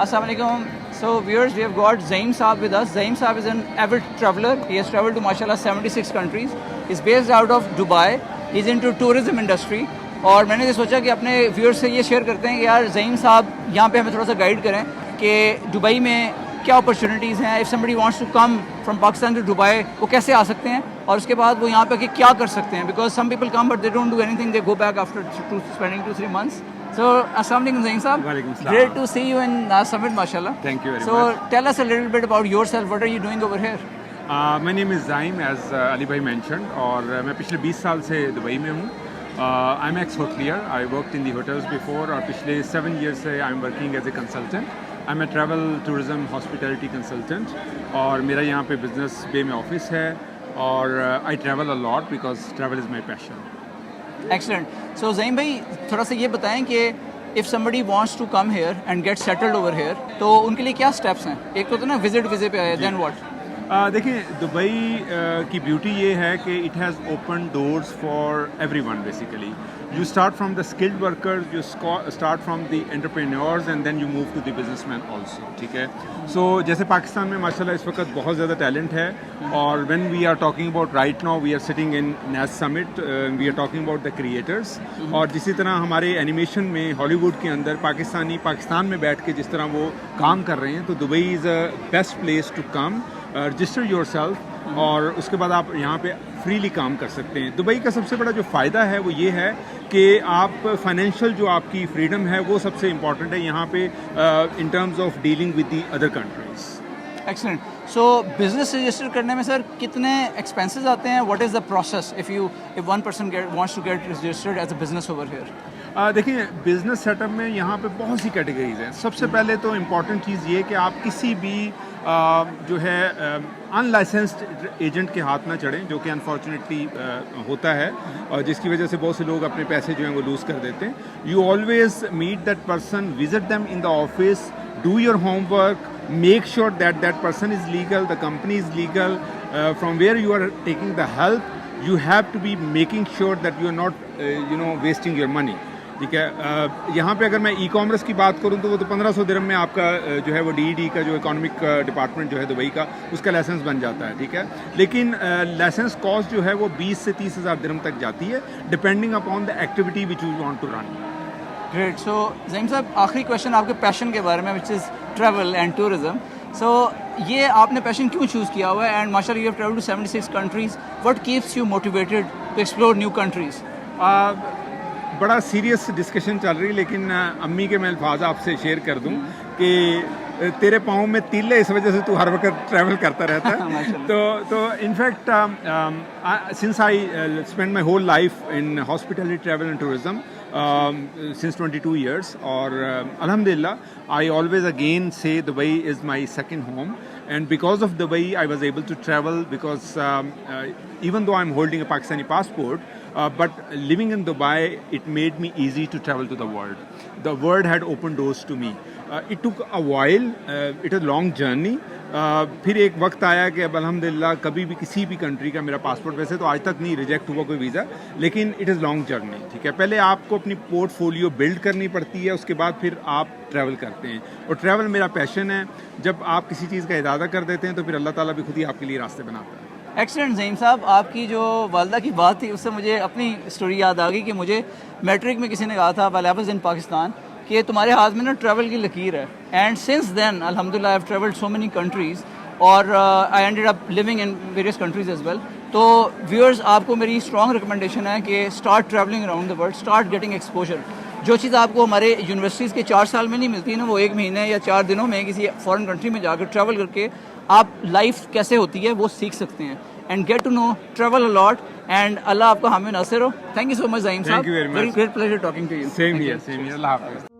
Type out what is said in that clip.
Assalamu alaikum. So viewers, we have got Zaim Saab with us. Zaim Saab is an avid traveler. He has traveled to mashallah 76 countries. He's based out of Dubai. He's into tourism industry. और मैंने ये सोचा कि अपने viewers से ये share करते हैं कि यार ज़हीम साहब यहाँ पे हमें थोड़ा सा गाइड करें कि दुबई में क्या अपॉर्चुनिटीज़ हैं. If somebody wants to come from Pakistan to Dubai वो कैसे आ सकते हैं और उसके बाद वो यहाँ पे कि क्या कर सकते हैं. Because some people come but they don't do anything, they go back after spending 2-3 months. So, Assalamu alaikum Zaim Saab. Walaikum salam. Great to see you in Summit, mashallah. Thank you very so, much. So, tell us a little bit about yourself. What are you doing over here? My name is Zaim, as Ali Bhai mentioned, और मैं पिछले 20 साल से Dubai में हूँ. I'm ex-hotelier. I worked in the hotels before, और पिछले 7 years से I'm working as a consultant. I'm a travel, tourism, hospitality consultant, और मेरा यहाँ पे business bay में office है, और I travel a lot because travel is my passion. Excellent. So, Zaim भाई थोड़ा सा ये बताएं कि if somebody wants to come here and get settled over here, तो उनके लिए क्या steps हैं? एक तो ना visit वीज़े पे आए, then what? देखिए दुबई की ब्यूटी ये है कि it has open doors for everyone basically. You start from the skilled workers, you start from the entrepreneurs and then you move to the businessman also. ठीक है. सो जैसे पाकिस्तान में माशाल्लाह इस वक्त बहुत ज़्यादा टैलेंट है, और when we are talking about right now we are sitting in Ness summit, we are talking about the creators. और जिसी तरह हमारे एनिमेशन में हॉलीवुड के अंदर पाकिस्तान में बैठ के जिस तरह वो काम कर रहे हैं, तो Dubai is a best place to come. Register yourself, और उसके बाद आप यहाँ पे फ्रीली काम कर सकते हैं. दुबई का सबसे बड़ा जो फ़ायदा है वो ये है कि आप फाइनेंशियल जो आपकी फ्रीडम है वो सबसे इम्पॉर्टेंट है यहाँ पे in terms of dealing with the other countries. Excellent. So business register करने में सर कितने एक्सपेंसेस आते हैं? What is the process if one person wants to get registered as a business over here? देखिए business setup में यहाँ पे बहुत सी कैटेगरीज हैं. सबसे पहले तो इम्पॉर्टेंट चीज़ ये कि आप किसी भी जो है अनलाइसेंस्ड एजेंट के हाथ ना चढ़ें, जो कि अनफॉर्चुनेटली होता है, और जिसकी वजह से बहुत से लोग अपने पैसे जो हैं वो लूज़ कर देते हैं. You always meet that person, visit them in the office, do your homework, make sure that that person is legal, the company is legal, from where you are taking the help, you have to be making sure that you are not wasting your money. ठीक है. यहाँ पे अगर मैं e commerce की बात करूँ तो वो तो 1500 दिरहम में आपका जो है वो DED का जो इकोनॉमिक डिपार्टमेंट जो है दुबई का, उसका लाइसेंस बन जाता है. ठीक है. लेकिन लाइसेंस कॉस्ट जो है वो 20 से 30 हज़ार दिरहम तक जाती है, depending upon the activity which you want to run. Great. So Zaheem sahab, आखिरी क्वेश्चन आपके पैशन के बारे में, which is travel and tourism. So ये आपने पैशन क्यों चूज़ किया हुआ है? एंड माशाल्लाह you have travelled to 76 countries. What keeps you motivated to explore new countries? बड़ा सीरियस डिस्कशन चल रही, लेकिन अम्मी के मैं अल्फाज आपसे शेयर कर दूं कि तेरे पाँव में तिल है, इस वजह से तू हर वक्त ट्रैवल करता रहता है. तो in fact since I spend my whole life in hospitality, travel and tourism since 22 years, और alhamdulillah I always again say Dubai is my second home, and because of Dubai I was able to travel, because even though I'm holding a Pakistani passport, but living in Dubai it made me easy to travel to the world. The world had opened doors to me. It took a while, it was a long journey. फिर एक वक्त आया कि अब अल्हम्दुलिल्लाह कभी भी किसी भी कंट्री का मेरा पासपोर्ट, वैसे तो आज तक नहीं रिजेक्ट हुआ कोई वीज़ा, लेकिन इट इज़ लॉन्ग जर्नी. ठीक है. पहले आपको अपनी पोर्टफोलियो बिल्ड करनी पड़ती है, उसके बाद फिर आप ट्रैवल करते हैं, और ट्रैवल मेरा पैशन है. जब आप किसी चीज़ का इरादा कर देते हैं तो फिर अल्लाह ताला भी खुद ही आपके लिए रास्ते बनाता है. एक्सीलेंट. ज़हीम साहब, आपकी जो वालदा की बात थी उससे मुझे अपनी स्टोरी याद आ गई कि मुझे मैट्रिक में किसी ने कहा था while I was in Pakistan कि तुम्हारे हाथ में ना ट्रैवल की लकीर है. एंड सिंस देन अल्हम्दुलिल्लाह I have travelled so many countries, और I ended up living in various countries as well. तो व्यूअर्स, आपको मेरी स्ट्रॉन्ग रिकमेंडेशन है कि start travelling around the world, start getting exposure. जो चीज़ आपको हमारे यूनिवर्सिटीज़ के 4 साल में नहीं मिलती ना, वो 1 महीने या 4 दिनों में किसी फॉरेन कंट्री में जाकर ट्रैवल करके आप लाइफ कैसे होती है वो सीख सकते हैं. And get to know, travel a lot, and Allah आपका हामी नासिर हो. Thank you so much Zaheem sahab. Thank you very much. Very great pleasure talking to you. Same here. Allah Hafiz.